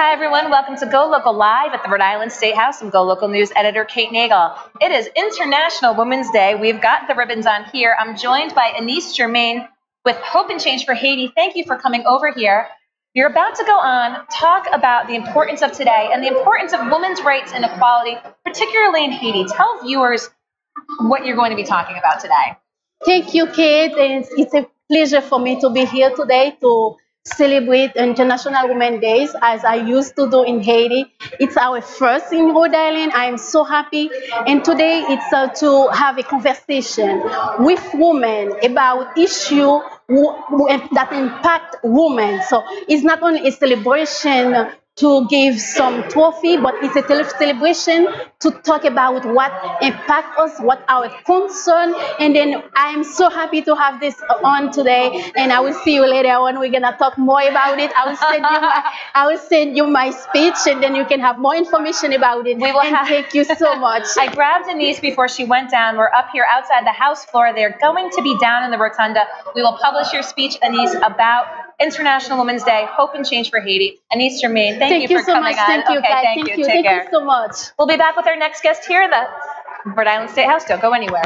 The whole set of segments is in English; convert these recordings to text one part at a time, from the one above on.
Hi, everyone. Welcome to Go Local Live at the Rhode Island State House. I'm Go Local News editor Kate Nagel. It is International Women's Day. We've got the ribbons on here. I'm joined by Anise Germain with Hope and Change for Haiti. Thank you for coming over here. You're about to go on, talk about the importance of today and the importance of women's rights and equality, particularly in Haiti. Tell viewers what you're going to be talking about today. Thank you, Kate. And it's a pleasure for me to be here today to celebrate International Women's Day as I used to do in Haiti. It's our first in Rhode Island. I am so happy. And today it's to have a conversation with women about issues that impact women. So it's not only a celebration to give some trophy, but it's a celebration to talk about what impacts us, what our concern. And then I am so happy to have this on today. And I will see you later on. We're gonna talk more about it. I will send you my speech, and then you can have more information about it. Thank you so much. I grabbed Anise before she went down. We're up here outside the House floor. They're going to be down in the rotunda. We will publish your speech, Anise, about International Women's Day, Hope and Change for Haiti. Anise Germain, thank you for coming on. Thank you, guys. Thank you. Thank you so much. We'll be back with our next guest here in the Rhode Island State House. Don't go anywhere.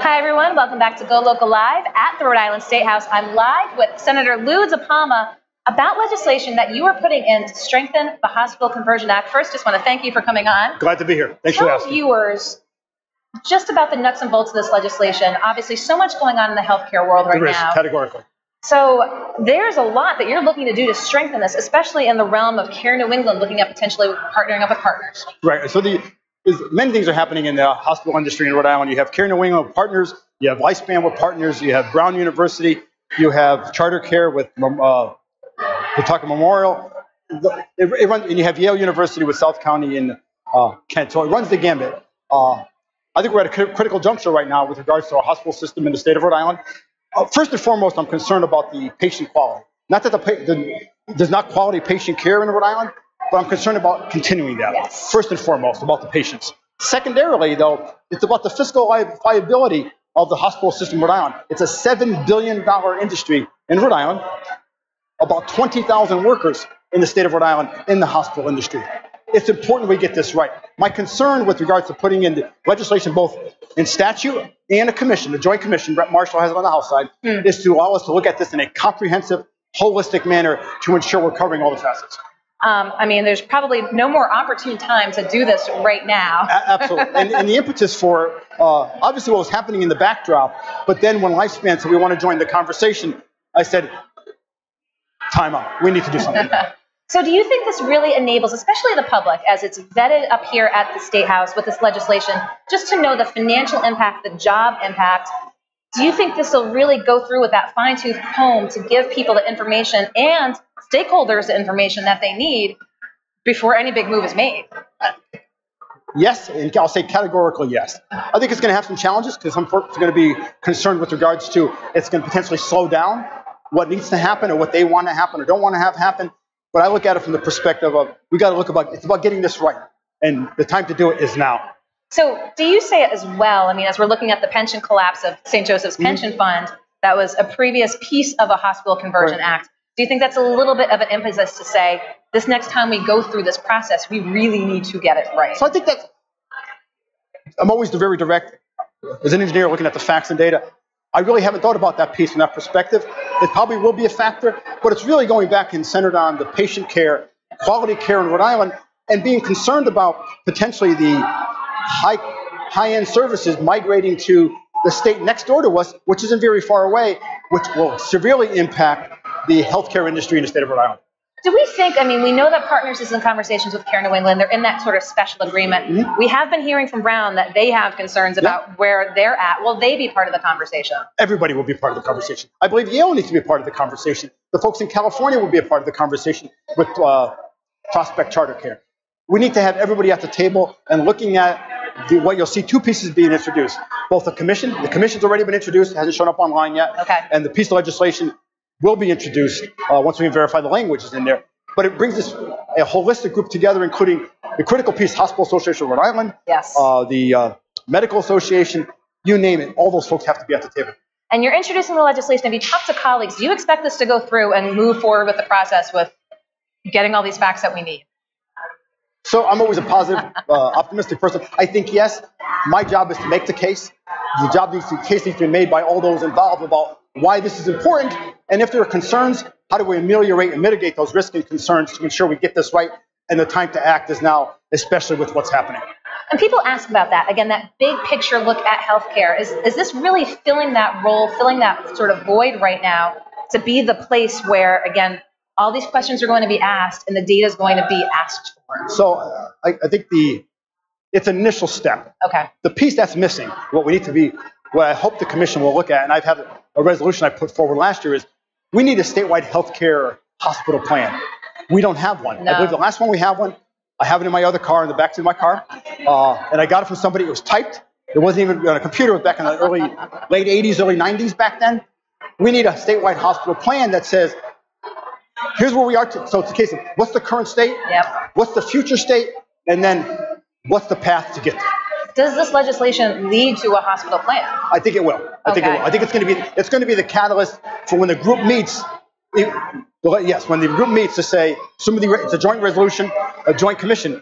Hi, everyone. Welcome back to Go Local Live at the Rhode Island State House. I'm live with Senator Lou DePalma about legislation that you are putting in to strengthen the Hospital Conversion Act. First, just want to thank you for coming on. Glad to be here. Thanks for asking. Tell viewers just about the nuts and bolts of this legislation. Obviously, so much going on in the healthcare world right now. Categorically. So there's a lot that you're looking to do to strengthen this, especially in the realm of Care New England, looking at potentially partnering up with partners. Right. So many things are happening in the hospital industry in Rhode Island. You have Care New England with partners, you have Lifespan with partners, you have Brown University, you have Charter Care with Pawtucket Memorial, it runs, and you have Yale University with South County in Kent. So it runs the gambit. I think we're at a critical juncture right now with regards to our hospital system in the state of Rhode Island. First and foremost, I'm concerned about the patient quality. Not that there's not quality patient care in Rhode Island, but I'm concerned about continuing that. Yes. First and foremost, about the patients. Secondarily, though, it's about the fiscal viability of the hospital system in Rhode Island. It's a $7 billion industry in Rhode Island, about 20,000 workers in the state of Rhode Island in the hospital industry. It's important we get this right. My concern with regards to putting in the legislation, both in statute and a commission, the joint commission, Brett Marshall has it on the House side, is to allow us to look at this in a comprehensive, holistic manner to ensure we're covering all the facets. I mean, there's probably no more opportune time to do this right now. Absolutely. And the impetus for obviously what was happening in the backdrop, but then when Lifespan said we want to join the conversation, I said, time out. We need to do something. So do you think this really enables, especially the public, as it's vetted up here at the State House with this legislation, just to know the financial impact, the job impact? Do you think this will really go through with that fine-tooth comb to give people the information and stakeholders the information that they need before any big move is made? Yes, and I'll say categorically yes. I think it's going to have some challenges because some folks are going to be concerned with regards to it's going to potentially slow down what needs to happen or what they want to happen or don't want to have happen. But I look at it from the perspective of we got to look about it's about getting this right, and the time to do it is now. So do you say it as well? I mean, as we're looking at the pension collapse of St. Joseph's Pension Fund, that was a previous piece of a hospital conversion act. Do you think that's a little bit of an impetus to say this next time we go through this process, we really need to get it right? So I think that I'm always very direct. As an engineer looking at the facts and data, I really haven't thought about that piece from that perspective. It probably will be a factor, but it's really going back and centered on the patient care, quality care in Rhode Island, and being concerned about potentially the high-end services migrating to the state next door to us, which isn't very far away, which will severely impact the healthcare industry in the state of Rhode Island. Do we think, I mean, we know that Partners is in conversations with Care New England. They're in that sort of special agreement. We have been hearing from Brown that they have concerns about where they're at. Will they be part of the conversation? Everybody will be part of the conversation. I believe Yale needs to be a part of the conversation. The folks in California will be a part of the conversation with Prospect Charter Care. We need to have everybody at the table and looking at what you'll see two pieces being introduced. Both the commission's already been introduced, it hasn't shown up online yet. Okay. And the piece of legislation will be introduced once we verify the language is in there. But it brings us a holistic group together, including the critical piece, Hospital Association of Rhode Island, the Medical Association, you name it. All those folks have to be at the table. And you're introducing the legislation. If you talk to colleagues, do you expect this to go through and move forward with the process with getting all these facts that we need? So I'm always a positive, optimistic person. I think, yes, my job is to make the case. The case needs to be made by all those involved about why this is important. And if there are concerns, how do we ameliorate and mitigate those risks and concerns to ensure we get this right? And the time to act is now, especially with what's happening. And people ask about that. Again, that big picture look at healthcare. Is this really filling that role, filling that sort of void right now to be the place where, again, all these questions are going to be asked and the data is going to be asked for? So I think it's an initial step. Okay. The piece that's missing, what I hope the commission will look at, and I've had a resolution I put forward last year, is we need a statewide healthcare hospital plan. We don't have one. No. I believe the last one we have one, I have it in my other car, in the back of my car, and I got it from somebody. It was typed. It wasn't even on a computer. It was back in the late 80s, early 90s back then. We need a statewide hospital plan that says, here's where we are. So it's a case of what's the current state, what's the future state, and then what's the path to get there. Does this legislation lead to a hospital plan? I think it will. I think it's going to be the catalyst for when the group meets. Yes, when the group meets to say it's a joint resolution, a joint commission.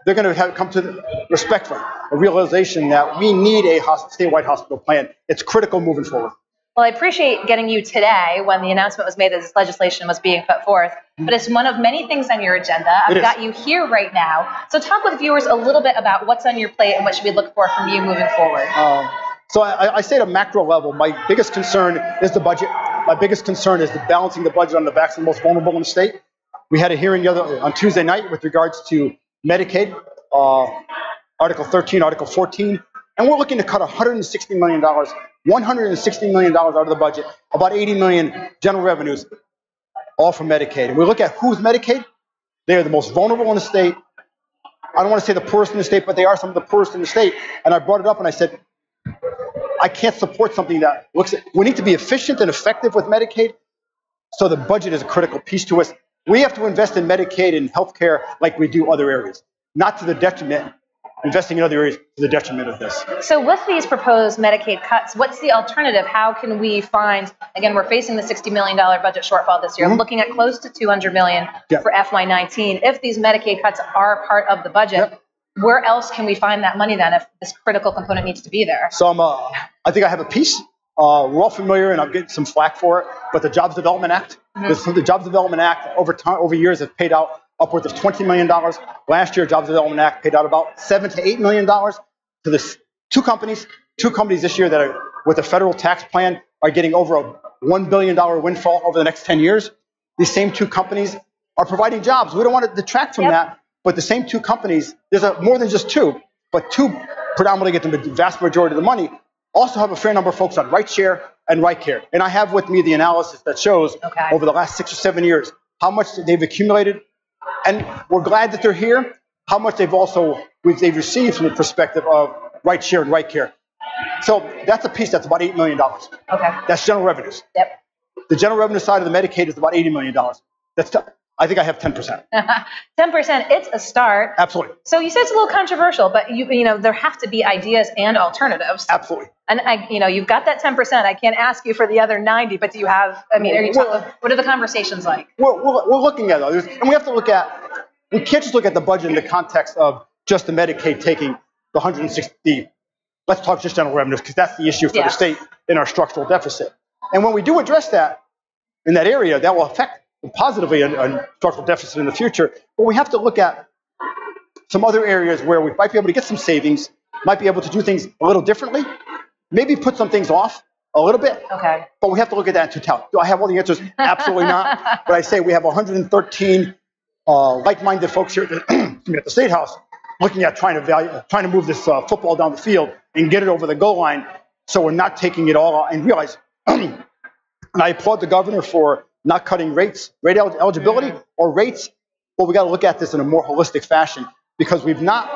They're going to come to the respect for a realization that we need a statewide hospital plan. It's critical moving forward. Well, I appreciate getting you today when the announcement was made that this legislation was being put forth, but it's one of many things on your agenda. I've got you here right now. So talk with viewers a little bit about what's on your plate and what should we look for from you moving forward. So I say at a macro level, my biggest concern is the budget. My biggest concern is the balancing the budget on the backs of the most vulnerable in the state. We had a hearing on Tuesday night with regards to Medicaid, Article 13, Article 14, and we're looking to cut $160 million. $160 million out of the budget, about $80 million general revenues, all from Medicaid. And we look at who's Medicaid. They are the most vulnerable in the state. I don't want to say the poorest in the state, but they are some of the poorest in the state. And I brought it up and I said, I can't support something that looks at, we need to be efficient and effective with Medicaid. So the budget is a critical piece to us. We have to invest in Medicaid and healthcare like we do other areas, not to the detriment. Investing in other areas to the detriment of this. So with these proposed Medicaid cuts, what's the alternative? How can we find, again, we're facing the $60 million budget shortfall this year, looking at close to $200 million for FY19. If these Medicaid cuts are part of the budget, where else can we find that money then if this critical component needs to be there? So I think I have a piece. We're all familiar, and I'm getting some flack for it, but the Jobs Development Act. The Jobs Development Act over years has paid out upwards of $20 million. Last year, Jobs Development Act paid out about $7 to $8 million to the two companies. Two companies this year that are with a federal tax plan are getting over a $1 billion windfall over the next 10 years. These same two companies are providing jobs. We don't want to detract from that, but the same two companies, there's more than just two, but two predominantly get the vast majority of the money, also have a fair number of folks on rideshare and ride care. And I have with me the analysis that shows over the last 6 or 7 years how much they've accumulated. And we're glad that they're here, how much they've received from the perspective of rideshare and ride care. So that's a piece that's about $8 million. Okay. That's general revenues. Yep. The general revenue side of the Medicaid is about $80 million. I think I have 10%. 10%, it's a start. Absolutely. So you said it's a little controversial, but you know, there have to be ideas and alternatives. Absolutely. And you've got that 10%. I can't ask you for the other 90, but do you have? I mean, what are the conversations like? We're looking at others, and we have to look at. We can't just look at the budget in the context of just the Medicaid taking the 160. Let's talk just general revenues because that's the issue for the state in our structural deficit. And when we do address that in that area, that will affect positively a structural deficit in the future. But we have to look at some other areas where we might be able to get some savings, might be able to do things a little differently, maybe put some things off a little bit. Okay. But we have to look at that in totality. Do I have all the answers? Absolutely not. But I say we have 113 like-minded folks here at the State House looking at trying to move this football down the field and get it over the goal line so we're not taking it all out and realize, and I applaud the governor for not cutting rate eligibility or rates, but we got to look at this in a more holistic fashion because we've not,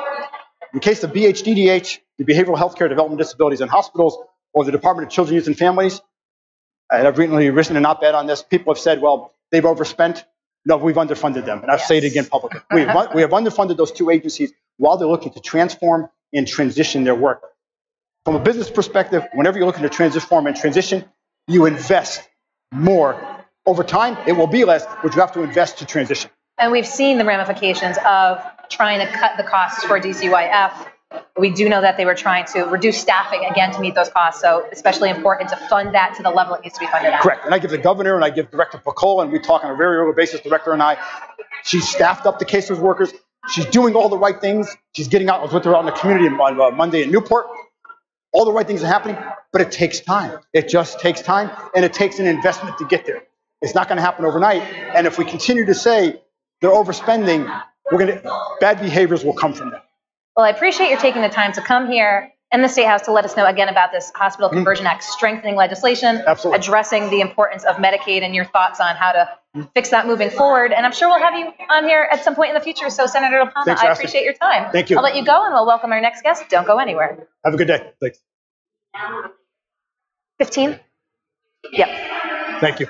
in the case of BHDDH, the Behavioral Healthcare Development Disabilities in Hospitals, or the Department of Children, Youth, and Families, and I've recently written an op-ed on this, people have said, well, they've overspent. No, we've underfunded them, and I'll say it again publicly. We have underfunded those two agencies while they're looking to transform and transition their work. From a business perspective, whenever you're looking to transform and transition, you invest more. Over time, it will be less, but you have to invest to transition. And we've seen the ramifications of trying to cut the costs for DCYF. We do know that they were trying to reduce staffing, again, to meet those costs. So especially important to fund that to the level it needs to be funded at. Correct. And I give the governor and I give Director Picola, and we talk on a very regular basis, Director and I. She's staffed up the cases workers. She's doing all the right things. She's getting out. I was with her out in the community on Monday in Newport. All the right things are happening, but it takes time. It just takes time, and it takes an investment to get there. It's not going to happen overnight. And if we continue to say they're overspending, bad behaviors will come from that. Well, I appreciate your taking the time to come here in the State House to let us know again about this Hospital Conversion Act strengthening legislation, addressing the importance of Medicaid and your thoughts on how to fix that moving forward. And I'm sure we'll have you on here at some point in the future. So, Senator LaPalma, I appreciate your time. Thank you. I'll let you go, and we'll welcome our next guest. Don't go anywhere. Have a good day. Thanks. 15? Yep. Thank you.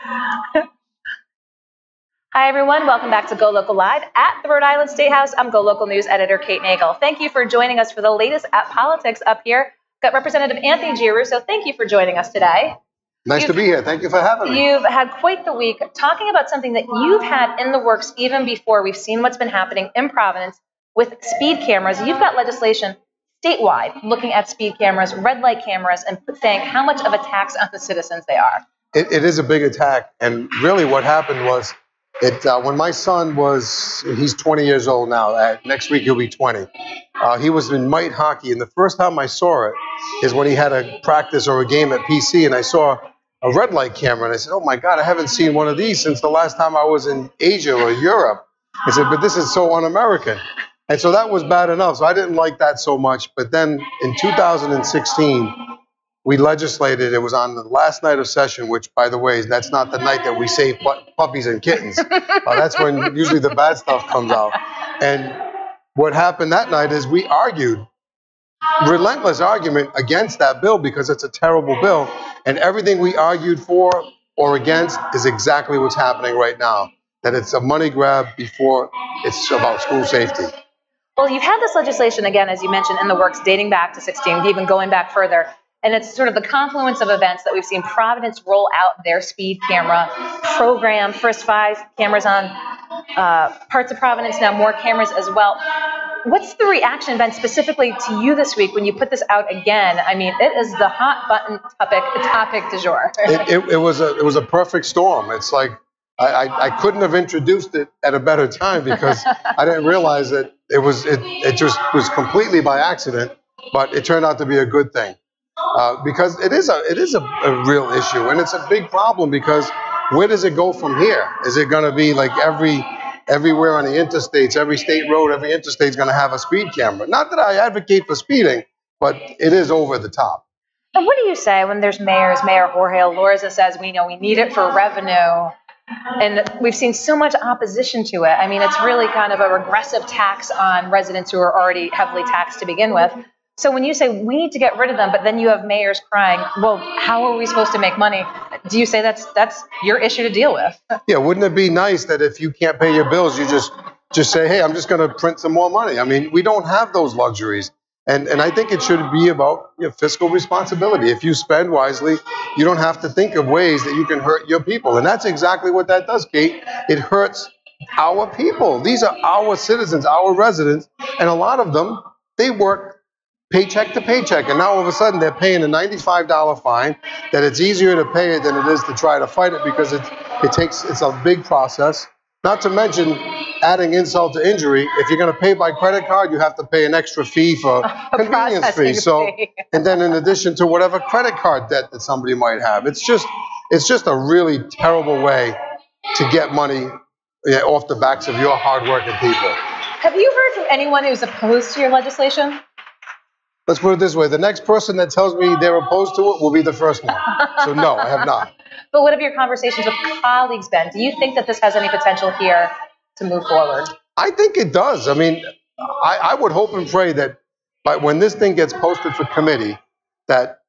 Hi, everyone. Welcome back to Go Local Live at the Rhode Island State House. I'm Go Local News editor Kate Nagel. Thank you for joining us for the latest at politics up here. Got Representative Anthony Giarrusso. Thank you for joining us today. Nice to be here. Thank you for having me. You've had quite the week talking about something that you've had in the works even before we've seen what's been happening in Providence with speed cameras. You've got legislation statewide looking at speed cameras, red light cameras, and saying how much of a tax on the citizens they are. It is a big attack. And really what happened was when my son he's 20 years old now. Next week he'll be 20. He was in mite hockey. And the first time I saw it is when he had a practice or a game at PC. And I saw a red light camera. And I said, oh, my God, I haven't seen one of these since the last time I was in Asia or Europe. I said, but this is so un-American. And so that was bad enough. So I didn't like that so much. But then in 2016, we legislated. It was on the last night of session, which, by the way, that's not the night that we save puppies and kittens. That's when usually the bad stuff comes out. And what happened that night is we argued, relentless argument against that bill because it's a terrible bill. And everything we argued for or against is exactly what's happening right now, that it's a money grab before it's about school safety. Well, you've had this legislation, again, as you mentioned, in the works dating back to 16, even going back further. And it's sort of the confluence of events that we've seen Providence roll out their speed camera program. First 5 cameras on parts of Providence, now more cameras as well. What's the reaction been specifically to you this week when you put this out again? I mean, it is the hot button topic du jour. It was a perfect storm. It's like I couldn't have introduced it at a better time because I didn't realize that it just was completely by accident, but it turned out to be a good thing. Because it is a real issue, and it's a big problem because where does it go from here? Is it going to be like everywhere on the interstates, every state road, every interstate is going to have a speed camera? Not that I advocate for speeding, but it is over the top. And what do you say when there's Mayor Jorge Alorza says we need it for revenue, and we've seen so much opposition to it? I mean, it's really kind of a regressive tax on residents who are already heavily taxed to begin with. So when you say we need to get rid of them, but then you have mayors crying, well, how are we supposed to make money? Do you say that's your issue to deal with? Yeah, wouldn't it be nice that if you can't pay your bills, you just say, hey, I'm just going to print some more money? I mean, we don't have those luxuries. And I think it should be about fiscal responsibility. If you spend wisely, you don't have to think of ways that you can hurt your people. And that's exactly what that does, Kate. It hurts our people. These are our citizens, our residents. And a lot of them, they work paycheck to paycheck, and now all of a sudden they're paying a $95 fine, that it's easier to pay it than it is to try to fight it because it's a big process. Not to mention adding insult to injury, if you're going to pay by credit card, you have to pay an extra fee for convenience fee. So, and then in addition to whatever credit card debt that somebody might have, it's just a really terrible way to get money off the backs of your hardworking people. Have you heard from anyone who's opposed to your legislation? Let's put it this way. The next person that tells me they're opposed to it will be the first one. So no, I have not. But what have your conversations with colleagues been? Do you think that this has any potential here to move forward? I think it does. I mean, I would hope and pray that when this thing gets posted for committee, that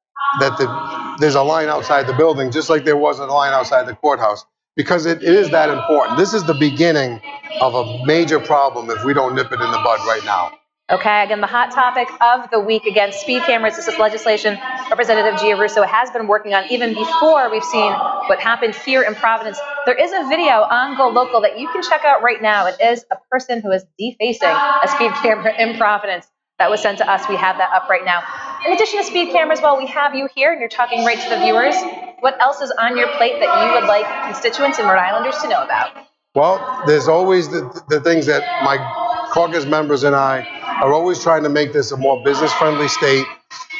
there's a line outside the building, just like there was a line outside the courthouse, because it is that important. This is the beginning of a major problem if we don't nip it in the bud right now. Okay, again, the hot topic of the week, again, speed cameras. This is legislation Representative Giarrusso has been working on even before we've seen what happened here in Providence. There is a video on GoLocal that you can check out right now. It is a person who is defacing a speed camera in Providence. That was sent to us. We have that up right now. In addition to speed cameras, while we have you here and you're talking right to the viewers, what else is on your plate that you would like constituents and Rhode Islanders to know about? Well, there's always the things that my caucus members and I are always trying to make this a more business-friendly state.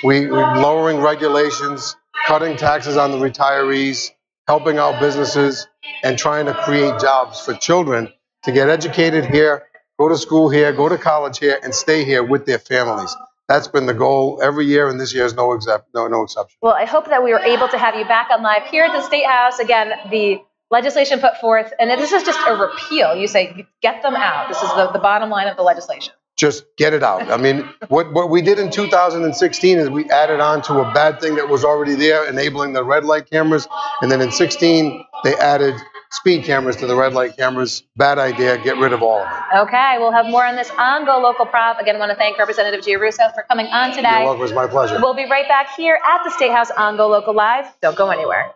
We're lowering regulations, cutting taxes on the retirees, helping out businesses, and trying to create jobs for children to get educated here, go to school here, go to college here, and stay here with their families. That's been the goal every year, and this year is no exception. Well, I hope that we were able to have you back on live here at the State House. Again, the legislation put forth, and this is just a repeal. You say, get them out. This is the bottom line of the legislation. just get it out. I mean, what we did in 2016 is we added on to a bad thing that was already there, enabling the red light cameras. And then in 16, they added speed cameras to the red light cameras. Bad idea. Get rid of all of it. Okay, we'll have more on this on Go Local Prov. Again, I want to thank Representative Giarrusso for coming on today. You're welcome. It was my pleasure. We'll be right back here at the State House on Go Local Live. Don't go anywhere.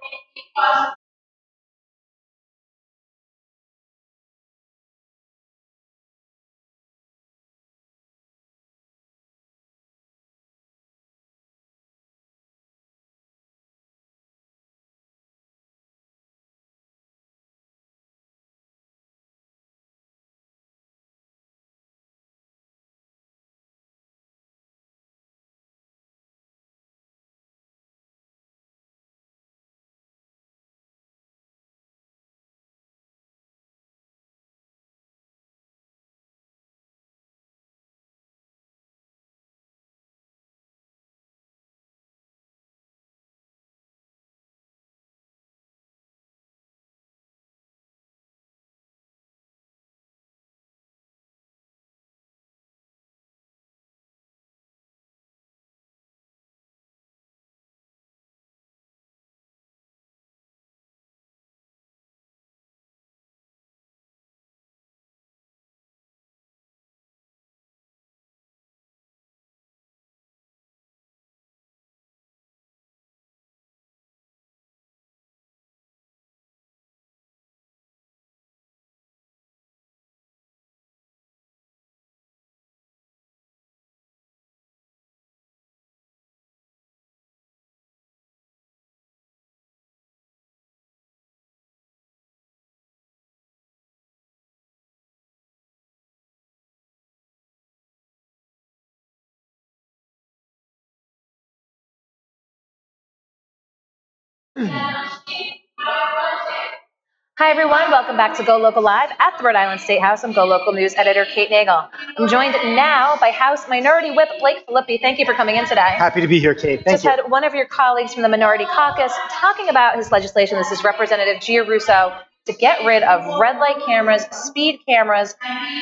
Hi, everyone. Welcome back to Go Local Live at the Rhode Island State House. I'm Go Local News editor Kate Nagel. I'm joined now by House Minority Whip Blake Filippi. Thank you for coming in today. Happy to be here, Kate. Thank you. Just had one of your colleagues from the Minority Caucus talking about his legislation. This is Representative Giarrusso, to get rid of red light cameras, speed cameras,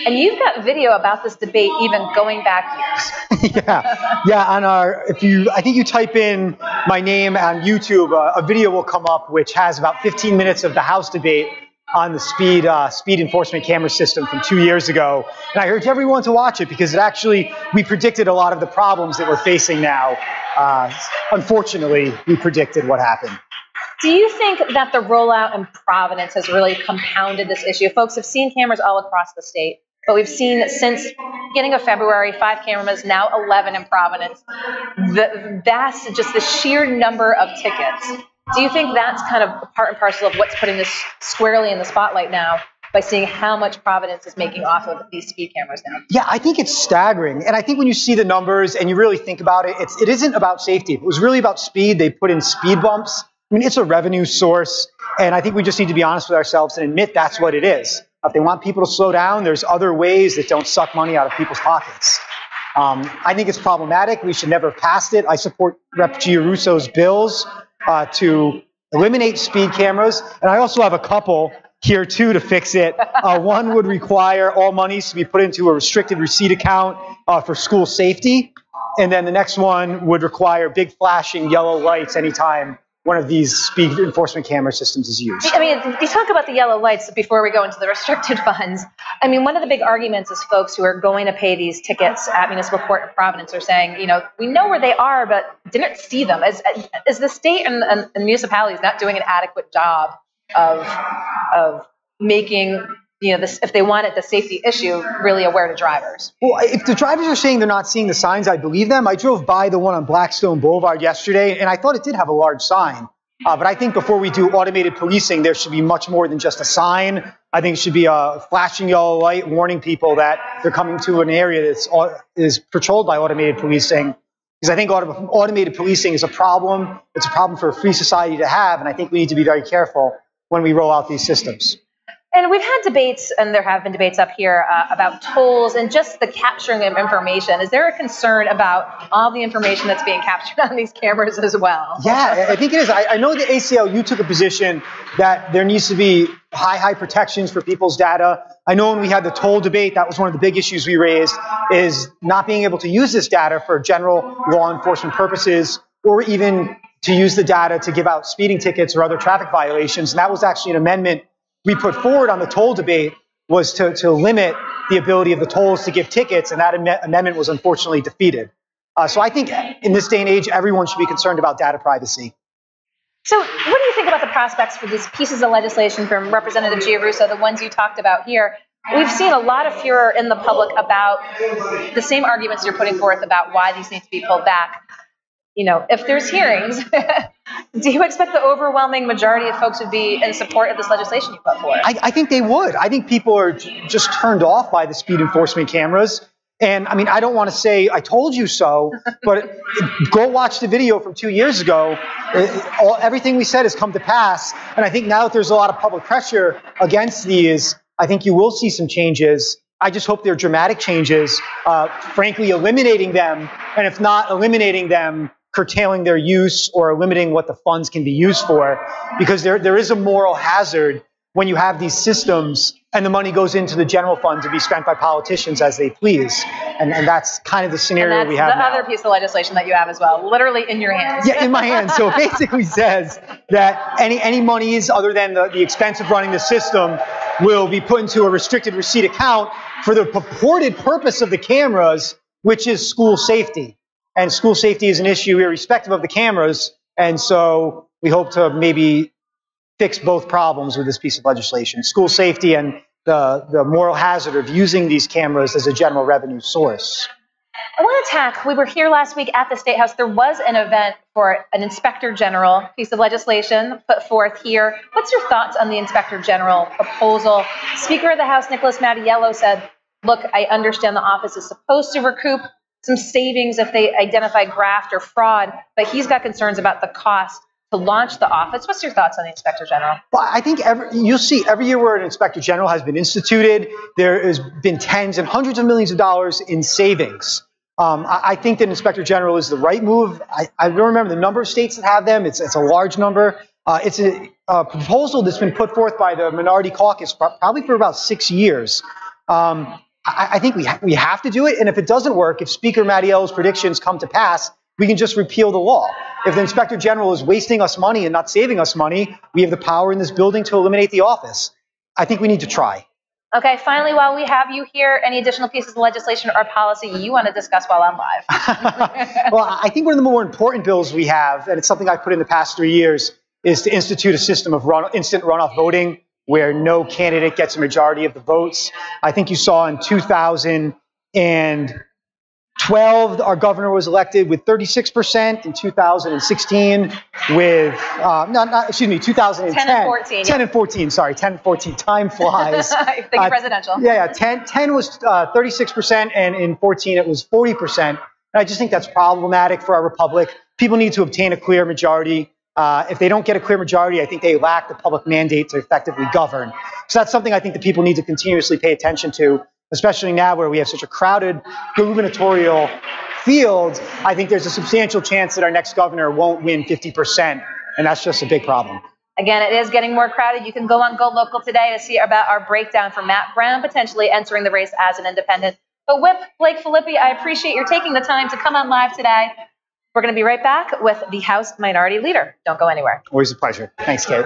and you've got video about this debate even going back years. Yeah. On our, I think you type in my name on YouTube, a video will come up which has about 15 minutes of the House debate on the speed enforcement camera system from 2 years ago. And I urge everyone to watch it because we predicted a lot of the problems that we're facing now. Unfortunately, we predicted what happened. Do you think that the rollout in Providence has really compounded this issue? Folks have seen cameras all across the state, but we've seen since beginning of February, 5 cameras, now 11 in Providence. Just the sheer number of tickets. Do you think that's kind of part and parcel of what's putting this squarely in the spotlight now, by seeing how much Providence is making off of these speed cameras now? Yeah, I think it's staggering. And I think when you see the numbers and you really think about it, it isn't about safety. If it was really about speed, they put in speed bumps. I mean, it's a revenue source, and I think we just need to be honest with ourselves and admit that's what it is. If they want people to slow down, there's other ways that don't suck money out of people's pockets. I think it's problematic. We should never have passed it. I support Rep. Giarrusso's bills to eliminate speed cameras, and I also have a couple here, too, to fix it. One would require all monies to be put into a restricted receipt account for school safety, and then the next one would require big flashing yellow lights anytime one of these speed enforcement camera systems is used. I mean, you talk about the yellow lights before we go into the restricted funds. I mean, one of the big arguments is folks who are going to pay these tickets at municipal court in Providence are saying, we know where they are, but didn't see them. Is the state and municipalities not doing an adequate job of making if they want it, the safety issue, really aware to drivers? Well, if the drivers are saying they're not seeing the signs, I believe them. I drove by the one on Blackstone Boulevard yesterday, and I thought it did have a large sign. But I think before we do automated policing, there should be much more than just a sign. I think it should be a flashing yellow light warning people that they're coming to an area that is patrolled by automated policing. Because I think automated policing is a problem. It's a problem for a free society to have, and I think we need to be very careful when we roll out these systems. And we've had debates, and there have been debates up here about tolls and just the capturing of information. Is there a concern about all the information that's being captured on these cameras as well? Yeah, I think it is. I know the ACLU took a position that there needs to be high protections for people's data. I know when we had the toll debate, that was one of the big issues we raised, is not being able to use this data for general law enforcement purposes, or even to use the data to give out speeding tickets or other traffic violations. And that was actually an amendment we put forward on the toll debate, was to limit the ability of the tolls to give tickets, and that amendment was unfortunately defeated. So I think in this day and age, everyone should be concerned about data privacy. So what do you think about the prospects for these pieces of legislation from Representative Giarrusso, the ones you talked about here? We've seen a lot of furor in the public about the same arguments you're putting forth about why these need to be pulled back. You know, if there's hearings, do you expect the overwhelming majority of folks would be in support of this legislation you put forward? I think they would. I think people are just turned off by the speed enforcement cameras. And I mean, I don't want to say I told you so, but go watch the video from 2 years ago. Everything we said has come to pass. And I think now that there's a lot of public pressure against these, I think you will see some changes. I just hope they're dramatic changes, frankly, eliminating them. And if not eliminating them, curtailing their use or limiting what the funds can be used for, because there is a moral hazard when you have these systems and the money goes into the general fund to be spent by politicians as they please. And that's kind of the scenario we have now. And that's the other piece of legislation that you have as well, literally in your hands. Yeah, in my hands. So it basically says that any monies other than the expense of running the system will be put into a restricted receipt account for the purported purpose of the cameras, which is school safety. And school safety is an issue irrespective of the cameras. And so we hope to maybe fix both problems with this piece of legislation: school safety and the moral hazard of using these cameras as a general revenue source. I want to tack, we were here last week at the State House. There was an event for an Inspector General piece of legislation put forth here. What's your thoughts on the Inspector General proposal? Speaker of the House, Nicholas Mattiello, said, look, I understand the office is supposed to recoup some savings if they identify graft or fraud, but he's got concerns about the cost to launch the office. What's your thoughts on the Inspector General? Well, I think you'll see every year where an Inspector General has been instituted, there has been tens and hundreds of millions of dollars in savings. I think that Inspector General is the right move. I don't remember the number of states that have them. It's a large number. It's a proposal that's been put forth by the Minority Caucus probably for about 6 years. I think we have to do it. And if it doesn't work, if Speaker Mattiello's predictions come to pass, we can just repeal the law. If the Inspector General is wasting us money and not saving us money, we have the power in this building to eliminate the office. I think we need to try. Okay, finally, while we have you here, any additional pieces of legislation or policy you want to discuss while I'm live? Well, I think one of the more important bills we have, and it's something I've put in the past 3 years, is to institute a system of instant runoff voting where no candidate gets a majority of the votes. I think you saw in 2012, our governor was elected with 36%. In 2016, with 2010. 10 and 14. 10 and 14. Sorry, 10 and 14. Time flies. Thank you, presidential. Yeah. 10 was 36%, and in 14 it was 40%. And I just think that's problematic for our republic. People need to obtain a clear majority. If they don't get a clear majority, I think they lack the public mandate to effectively govern. So that's something I think that people need to continuously pay attention to, especially now where we have such a crowded gubernatorial field. I think there's a substantial chance that our next governor won't win 50%, and that's just a big problem. Again, it is getting more crowded. You can go on GoLocal today to see about our breakdown for Matt Brown potentially entering the race as an independent. But Whip Blake Filippi, I appreciate your taking the time to come on live today. We're going to be right back with the House Minority Leader. Don't go anywhere. Always a pleasure. Thanks, Kate.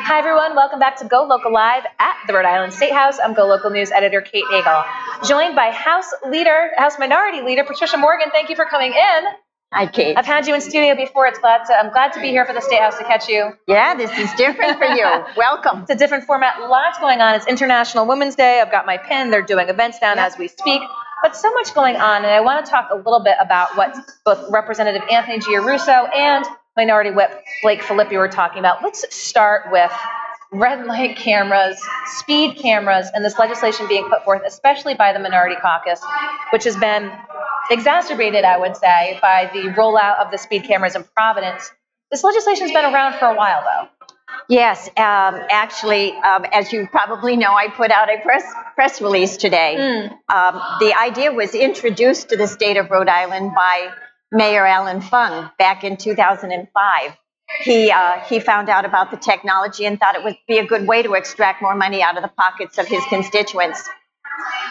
Hi, everyone. Welcome back to Go Local Live at the Rhode Island State House. I'm Go Local News editor Kate Nagel, joined by House Minority Leader Patricia Morgan. Thank you for coming in. Hi, Kate. I've had you in studio before. I'm glad to be here for the State House to catch you. Yeah, this is different for you. Welcome. It's a different format. Lots going on. It's International Women's Day. I've got my pin. They're doing events down as we speak. But so much going on, and I want to talk a little bit about what both Representative Anthony Giarrusso and Minority Whip Blake Filippi were talking about. Let's start with red light cameras, speed cameras, and this legislation being put forth, especially by the Minority Caucus, which has been exacerbated, I would say, by the rollout of the speed cameras in Providence. This legislation's been around for a while, though. Yes, actually, as you probably know, I put out a press release today. The idea was introduced to the state of Rhode Island by Mayor Alan Fung back in 2005. He found out about the technology and thought it would be a good way to extract more money out of the pockets of his constituents.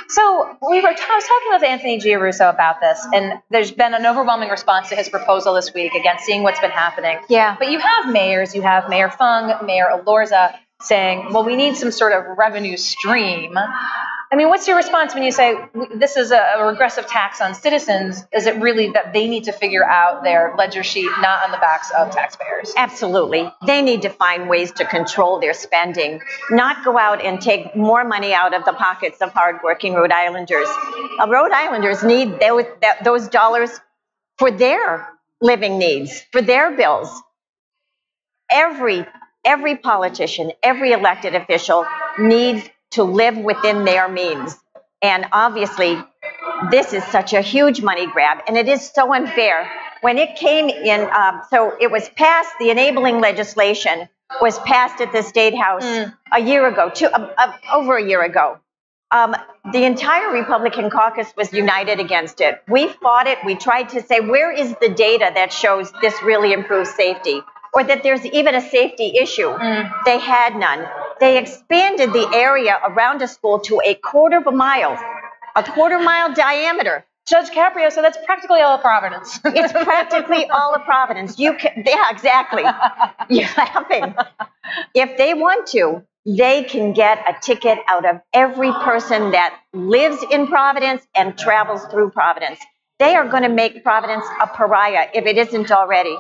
So I was talking with Anthony Giarrusso about this, and there's been an overwhelming response to his proposal this week, again, seeing what's been happening. Yeah. But you have mayors, you have Mayor Fung, Mayor Alorza saying, well, we need some sort of revenue stream. I mean, what's your response when you say this is a regressive tax on citizens? Is it really that they need to figure out their ledger sheet, not on the backs of taxpayers? Absolutely. They need to find ways to control their spending, not go out and take more money out of the pockets of hardworking Rhode Islanders. Rhode Islanders need those dollars for their living needs, for their bills. Every politician, every elected official needs to live within their means. And obviously, this is such a huge money grab, and it is so unfair. When it came in, so it was passed, the enabling legislation was passed at the State House a year ago, over a year ago. The entire Republican caucus was united against it. We fought it. We tried to say, where is the data that shows this really improves safety? Or that there's even a safety issue. They had none. They expanded the area around a school to a quarter mile diameter. Judge Caprio, so that's practically all of Providence. It's practically all of Providence. Yeah, exactly. You're laughing. If they want to, they can get a ticket out of every person that lives in Providence and travels through Providence. They are going to make Providence a pariah if it isn't already.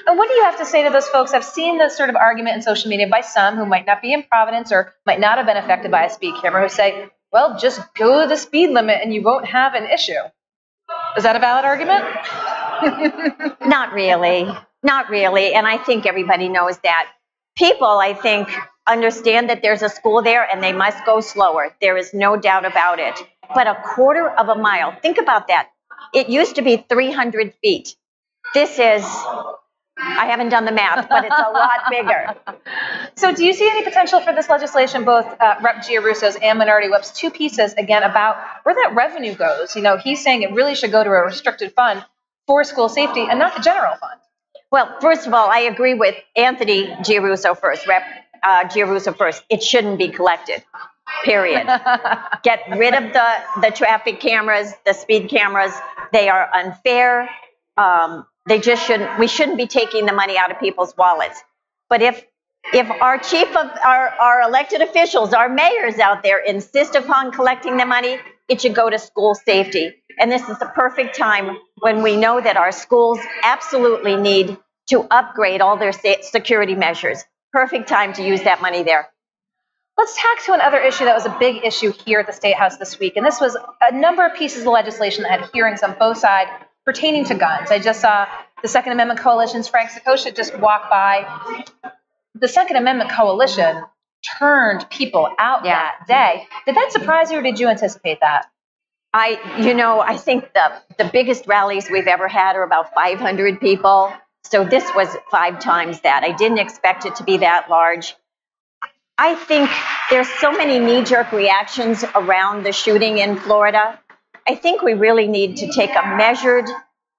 And what do you have to say to those folks? I've seen this sort of argument in social media by some who might not be in Providence or might not have been affected by a speed camera who say, well, just go the speed limit and you won't have an issue. Is that a valid argument? Not really. Not really. And I think everybody knows that. People, I think, understand that there's a school there and they must go slower. There is no doubt about it. But a quarter of a mile, think about that. It used to be 300 feet. This is, I haven't done the math, but it's a lot bigger. So do you see any potential for this legislation, both Rep. Giarrusso's and Minority Whip's, two pieces, again, about where that revenue goes? You know, he's saying it really should go to a restricted fund for school safety and not the general fund. Well, first of all, I agree with Anthony Giarrusso first, Rep. Giarrusso first. It shouldn't be collected, period. Get rid of the traffic cameras, the speed cameras. They are unfair. They just shouldn't. We shouldn't be taking the money out of people's wallets. But if our chief of our elected officials, our mayors out there insist upon collecting the money, it should go to school safety. And this is the perfect time when we know that our schools absolutely need to upgrade all their security measures. Perfect time to use that money there. Let's tack to another issue that was a big issue here at the State House this week. And this was a number of pieces of legislation that had hearings on both sides pertaining to guns. I just saw the Second Amendment Coalition's Frank Sakosha just walk by. The Second Amendment Coalition turned people out that day. Did that surprise you, or did you anticipate that? I think the biggest rallies we've ever had are about 500 people. So this was 5 times that. I didn't expect it to be that large. I think there's so many knee-jerk reactions around the shooting in Florida. I think we really need to take a measured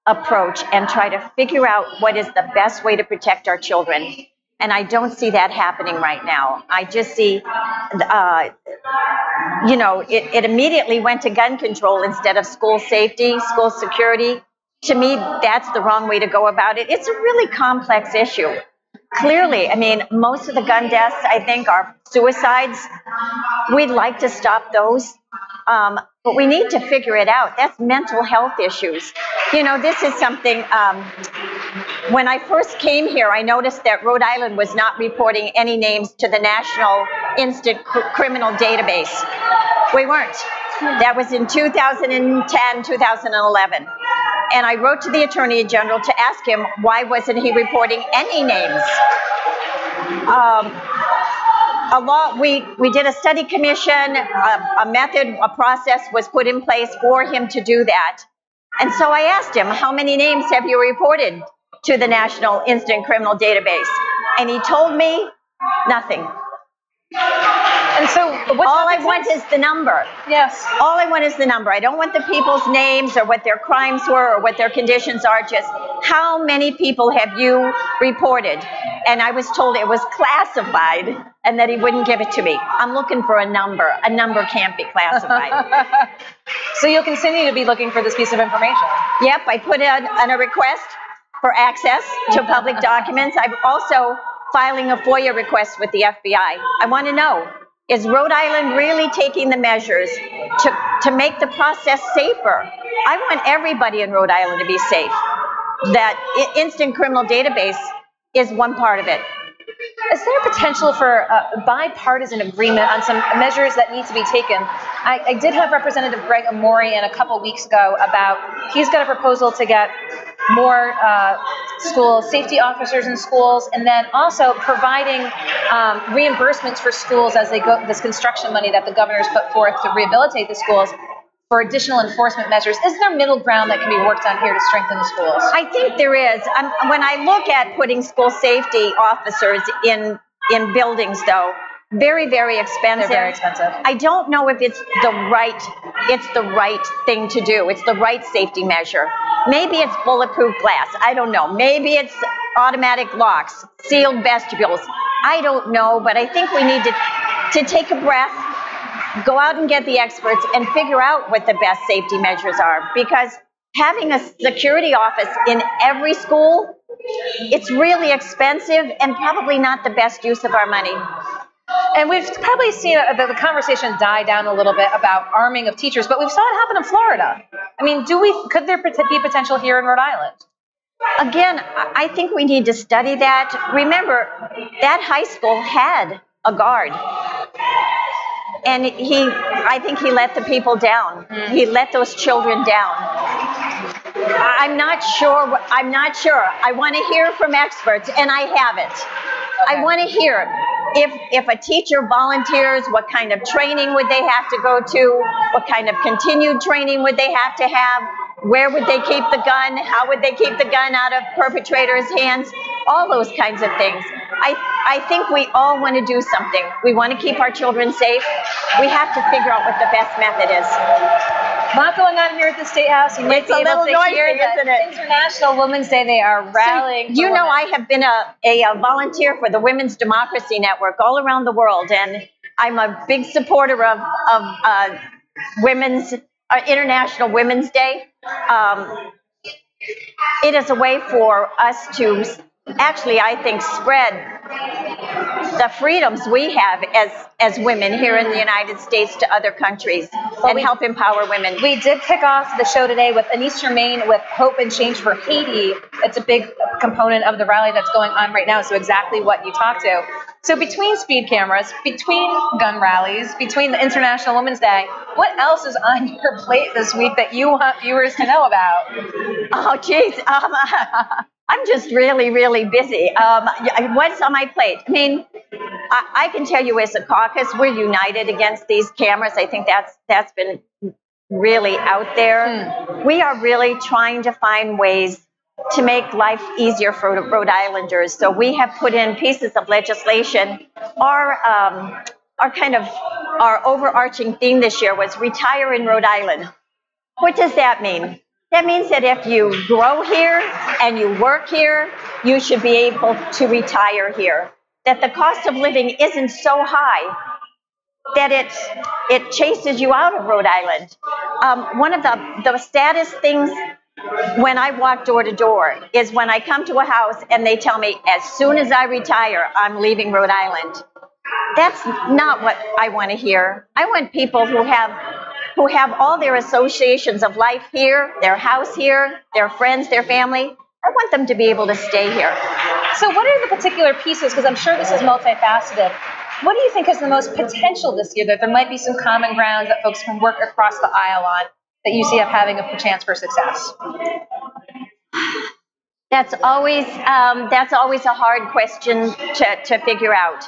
approach and try to figure out what is the best way to protect our children. And I don't see that happening right now. I just see, it immediately went to gun control instead of school safety, school security. To me, that's the wrong way to go about it. It's a really complex issue. clearly, I mean, most of the gun deaths, I think, are suicides. We'd like to stop those. But we need to figure it out. That's mental health issues. You know, this is something, when I first came here, I noticed that Rhode Island was not reporting any names to the National Instant Criminal Database. We weren't. That was in 2010, 2011. And I wrote to the Attorney General to ask him why wasn't he reporting any names. We did a study commission, a method, a process was put in place for him to do that. And so I asked him, how many names have you reported to the National Instant Criminal Database? And he told me nothing. And so all I want is the number. Yes. All I want is the number. I don't want the people's names or what their crimes were or what their conditions are. Just how many people have you reported? And I was told it was classified and that he wouldn't give it to me. I'm looking for a number. A number can't be classified. So you'll continue to be looking for this piece of information? Yep. I put in a request for access to public documents. I'm also filing a FOIA request with the FBI. I want to know, is Rhode Island really taking the measures to make the process safer? I want everybody in Rhode Island to be safe. That instant criminal database is one part of it. Is there potential for bipartisan agreement on some measures that need to be taken? I did have Representative Greg Amore in a couple weeks ago about, he's got a proposal to get more school safety officers in schools, and then also providing reimbursements for schools as they go, this construction money that the governor's put forth to rehabilitate the schools, for additional enforcement measures. Is there middle ground that can be worked on here to strengthen the schools? I think there is. When I look at putting school safety officers in buildings, though, very, very expensive. They're very expensive. I don't know if it's the right thing to do. It's the right safety measure. Maybe it's bulletproof glass. I don't know. Maybe it's automatic locks, sealed vestibules. I don't know, but I think we need to take a breath, go out and get the experts and figure out what the best safety measures are, because having a security office in every school, it's really expensive and probably not the best use of our money. And we've probably seen the conversation die down a little bit about arming of teachers, but we saw it happen in Florida. I mean, could there be potential here in Rhode Island? Again, I think we need to study that. Remember, that high school had a guard. And I think he let the people down. He let those children down. I'm not sure. I want to hear from experts, and I haven't. Okay. I want to hear if a teacher volunteers, what kind of training would they have to go to? What kind of continued training would they have to have? Where would they keep the gun? How would they keep the gun out of perpetrators' hands? All those kinds of things. I think we all want to do something. We want to keep our children safe. We have to figure out what the best method is. A lot going on here at the State House. You might be able to hear the International Women's Day. They are rallying. So, I have been a volunteer for the Women's Democracy Network all around the world, and I'm a big supporter of International Women's Day. It is a way for us to actually, I think, spread the freedoms we have as women here in the United States to other countries and help empower women. We did kick off the show today with Anise Germain with Hope and Change for Haiti. It's a big component of the rally that's going on right now, so exactly what you talked to. So between speed cameras, between gun rallies, between the International Women's Day, what else is on your plate this week that you want viewers to know about? Oh, geez. I'm just really, really busy. What's on my plate? I mean, I can tell you as a caucus, we're united against these cameras. I think that's been really out there. We are really trying to find ways to make life easier for Rhode Islanders. So we have put in pieces of legislation. Our overarching theme this year was retire in Rhode Island. What does that mean? That means that if you grow here and you work here, you should be able to retire here. That the cost of living isn't so high that it chases you out of Rhode Island. One of the saddest things when I walk door to door is when I come to a house and they tell me, as soon as I retire, I'm leaving Rhode Island. That's not what I want to hear. I want people who have all their associations of life here, their house here, their friends, their family. I want them to be able to stay here. So what are the particular pieces, because I'm sure this is multifaceted, what do you think is the most potential this year, that there might be some common ground that folks can work across the aisle on, that you see of having a chance for success? That's always a hard question to figure out.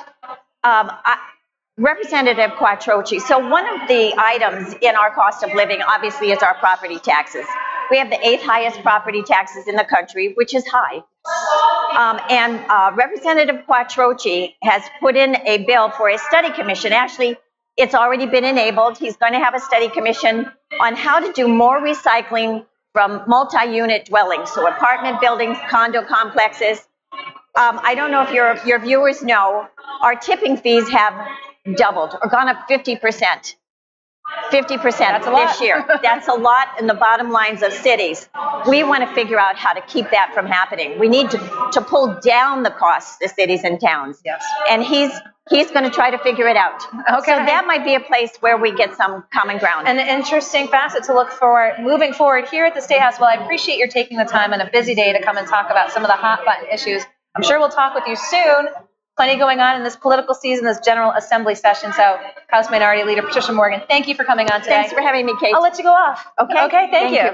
Representative Quattrochi, so one of the items in our cost of living obviously is our property taxes. We have the 8th highest property taxes in the country, which is high. Representative Quattrochi has put in a bill for a study commission. Actually, it's already been enabled. He's going to have a study commission on how to do more recycling from multi-unit dwellings, so apartment buildings, condo complexes. I don't know if your viewers know, our tipping fees have doubled or gone up 50%. 50% this year. That's a lot in the bottom lines of cities. We want to figure out how to keep that from happening. We need to pull down the costs to cities and towns. Yes. And he's going to try to figure it out. Okay. So that might be a place where we get some common ground. An interesting facet to look for moving forward here at the State House. Well, I appreciate your taking the time on a busy day to come and talk about some of the hot button issues. I'm sure we'll talk with you soon. Plenty going on in this political season, this General Assembly session. So, House Minority Leader Patricia Morgan, thank you for coming on today. Thanks for having me, Kate. I'll let you go off. Okay. Okay, thank you.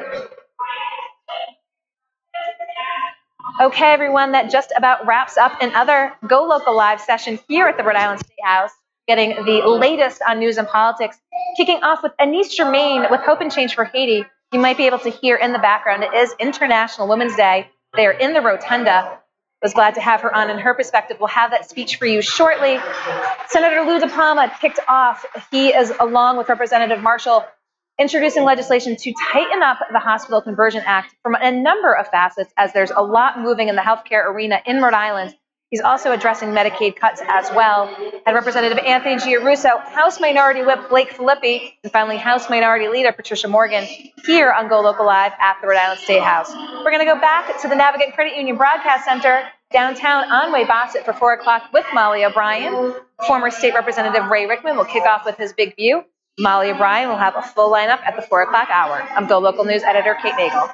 Okay, everyone, that just about wraps up another GoLocal Live session here at the Rhode Island State House, getting the latest on news and politics, kicking off with Anise Germain with Hope and Change for Haiti. You might be able to hear in the background, it is International Women's Day. They are in the rotunda. Was glad to have her on, and her perspective. We'll have that speech for you shortly. Senator Lou DePalma kicked off. He is, along with Representative Marshall, introducing legislation to tighten up the Hospital Conversion Act from a number of facets, as there's a lot moving in the healthcare arena in Rhode Island. He's also addressing Medicaid cuts as well. And Representative Anthony Giarrusso, House Minority Whip Blake Filippi, and finally House Minority Leader Patricia Morgan here on GoLocal Live at the Rhode Island State House. We're going to go back to the Navigant Credit Union Broadcast Center downtown on Way-Bossett for 4 o'clock with Molly O'Brien. Former State Representative Ray Rickman will kick off with his big view. Molly O'Brien will have a full lineup at the 4 o'clock hour. I'm GoLocal News Editor Kate Nagel.